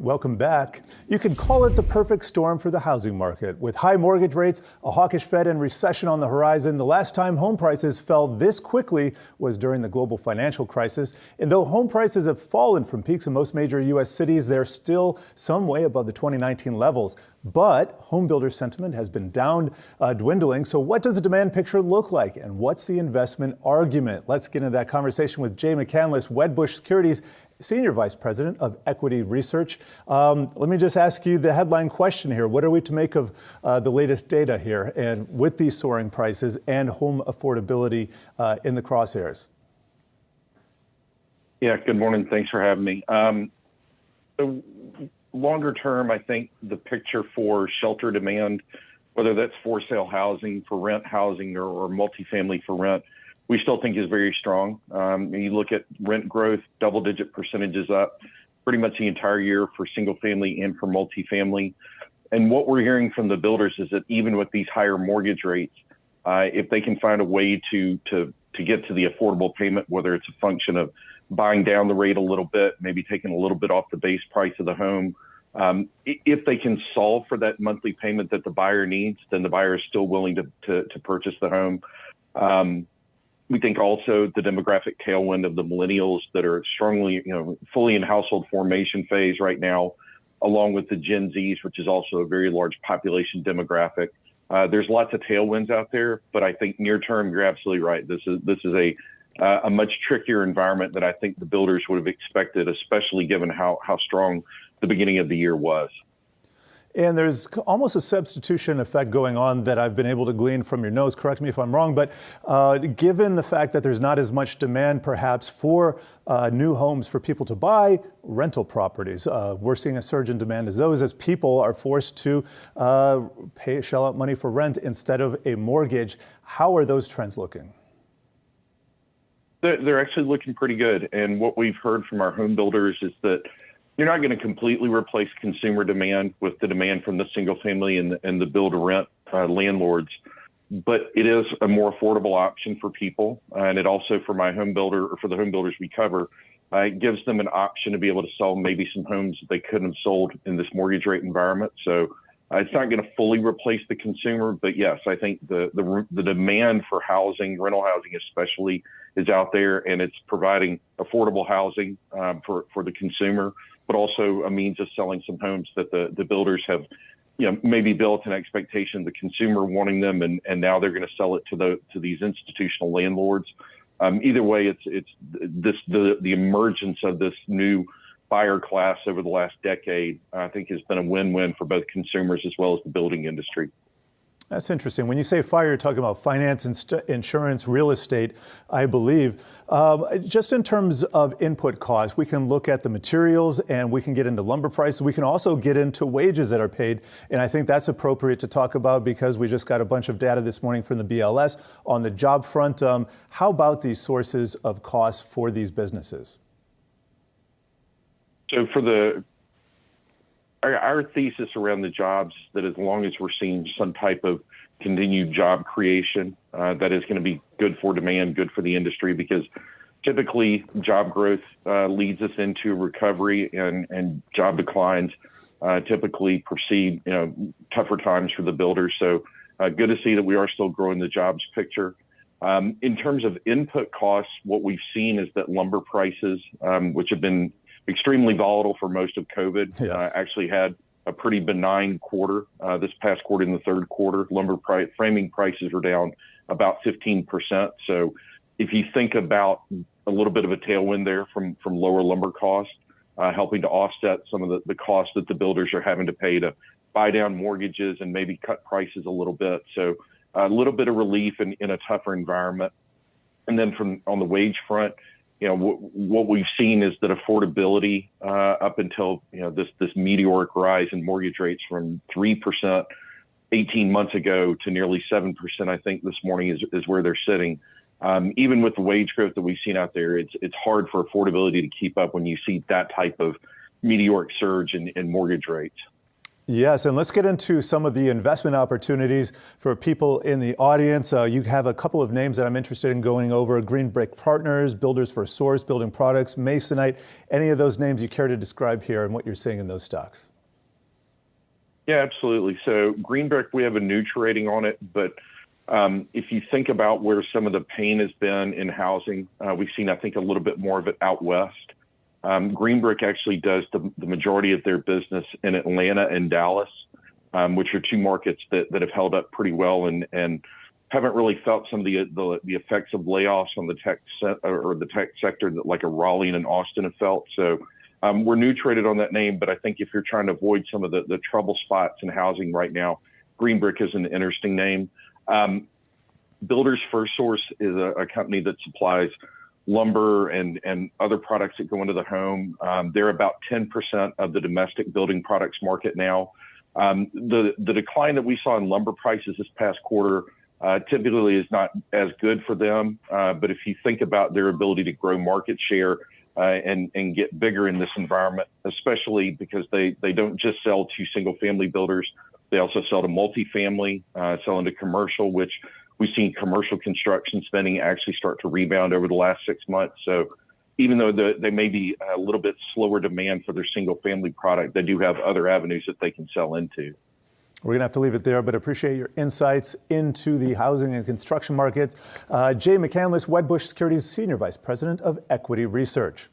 Welcome back. You can call it the perfect storm for the housing market. With high mortgage rates, a hawkish Fed, and recession on the horizon, the last time home prices fell this quickly was during the global financial crisis. And though home prices have fallen from peaks in most major U.S. cities, they're still some way above the 2019 levels. But home builder sentiment has been dwindling. So what does the demand picture look like? And what's the investment argument? Let's get into that conversation with Jay McCanless, Wedbush Securities Senior Vice President of Equity Research. Let me just ask you the headline question here. What are we to make of the latest data here and with these soaring prices and home affordability in the crosshairs? Yeah, good morning. Thanks for having me. So longer term, I think the picture for shelter demand, whether that's for sale housing, for rent housing, or multifamily for rent, we still think is very strong. You look at rent growth, double-digit percentages up pretty much the entire year for single family and for multifamily. And what we're hearing from the builders is that even with these higher mortgage rates, if they can find a way to get to the affordable payment, whether it's a function of buying down the rate a little bit, maybe taking a little bit off the base price of the home, if they can solve for that monthly payment that the buyer needs, then the buyer is still willing to purchase the home. We think also the demographic tailwind of the millennials that are strongly, fully in household formation phase right now, along with the Gen Zs, which is also a very large population demographic. There's lots of tailwinds out there, but I think near term, you're absolutely right. This is a much trickier environment than I think the builders would have expected, especially given how strong the beginning of the year was. And there's almost a substitution effect going on that I've been able to glean from your notes. Correct me if I'm wrong, but given the fact that there's not as much demand perhaps for new homes for people to buy rental properties, we're seeing a surge in demand as people are forced to shell out money for rent instead of a mortgage. How are those trends looking? They're actually looking pretty good. And what we've heard from our home builders is that you're not going to completely replace consumer demand with the demand from the single family and the build to rent landlords, but it is a more affordable option for people. And it also, for my home builder or for the home builders we cover, it gives them an option to be able to sell maybe some homes that they couldn't have sold in this mortgage rate environment. So it's not going to fully replace the consumer, but yes, I think the demand for housing, rental housing especially, is out there, and it's providing affordable housing for the consumer, but also a means of selling some homes that the builders have, maybe built an expectation of the consumer wanting them, and now they're going to sell it to these institutional landlords. Either way, it's the emergence of this new buyer class over the last decade, I think, has been a win-win for both consumers as well as the building industry. That's interesting. When you say fire, you're talking about finance, insurance, real estate, I believe. Just in terms of input costs, we can look at the materials and we can get into lumber prices. We can also get into wages that are paid. And I think that's appropriate to talk about because we just got a bunch of data this morning from the BLS on the job front. How about these sources of costs for these businesses? So for our thesis around the jobs, that as long as we're seeing some type of continued job creation, that is going to be good for demand, good for the industry, because typically job growth leads us into recovery, and job declines typically precede tougher times for the builders. So good to see that we are still growing the jobs picture. In terms of input costs, what we've seen is that lumber prices, which have been extremely volatile for most of COVID, yes, actually had a pretty benign quarter. This past quarter, in the third quarter, lumber framing prices are down about 15%. So if you think about a little bit of a tailwind there from lower lumber costs, helping to offset some of the costs that the builders are having to pay to buy down mortgages and maybe cut prices a little bit. So a little bit of relief in a tougher environment. And then on the wage front, what we've seen is that affordability up until this meteoric rise in mortgage rates from 3% 18 months ago to nearly 7%, I think this morning is where they're sitting. Even with the wage growth that we've seen out there, it's hard for affordability to keep up when you see that type of meteoric surge in mortgage rates. Yes, and let's get into some of the investment opportunities for people in the audience. You have a couple of names that I'm interested in going over: Green Brick Partners, Builders for Source Building Products, Masonite. Any of those names you care to describe here and what you're seeing in those stocks? Yeah, absolutely. So Green Brick, we have a neutral rating on it, but if you think about where some of the pain has been in housing, we've seen, I think, a little bit more of it out west. Green Brick actually does the majority of their business in Atlanta and Dallas, which are two markets that have held up pretty well and haven't really felt some of the effects of layoffs on the tech sector that like a Raleigh and an Austin have felt. So we're neutral on that name, but I think if you're trying to avoid some of the trouble spots in housing right now, Green Brick is an interesting name. Builders for Source is a company that supplies lumber and other products that go into the home. They're about 10% of the domestic building products market now. The decline that we saw in lumber prices this past quarter typically is not as good for them. But if you think about their ability to grow market share and get bigger in this environment, especially because they don't just sell to single family builders, they also sell to multifamily, sell into commercial, which we've seen commercial construction spending actually start to rebound over the last 6 months. So even though they may be a little bit slower demand for their single family product, they do have other avenues that they can sell into. We're going to have to leave it there, but appreciate your insights into the housing and construction market. Jay McCanless, Wedbush Securities Senior Vice President of Equity Research.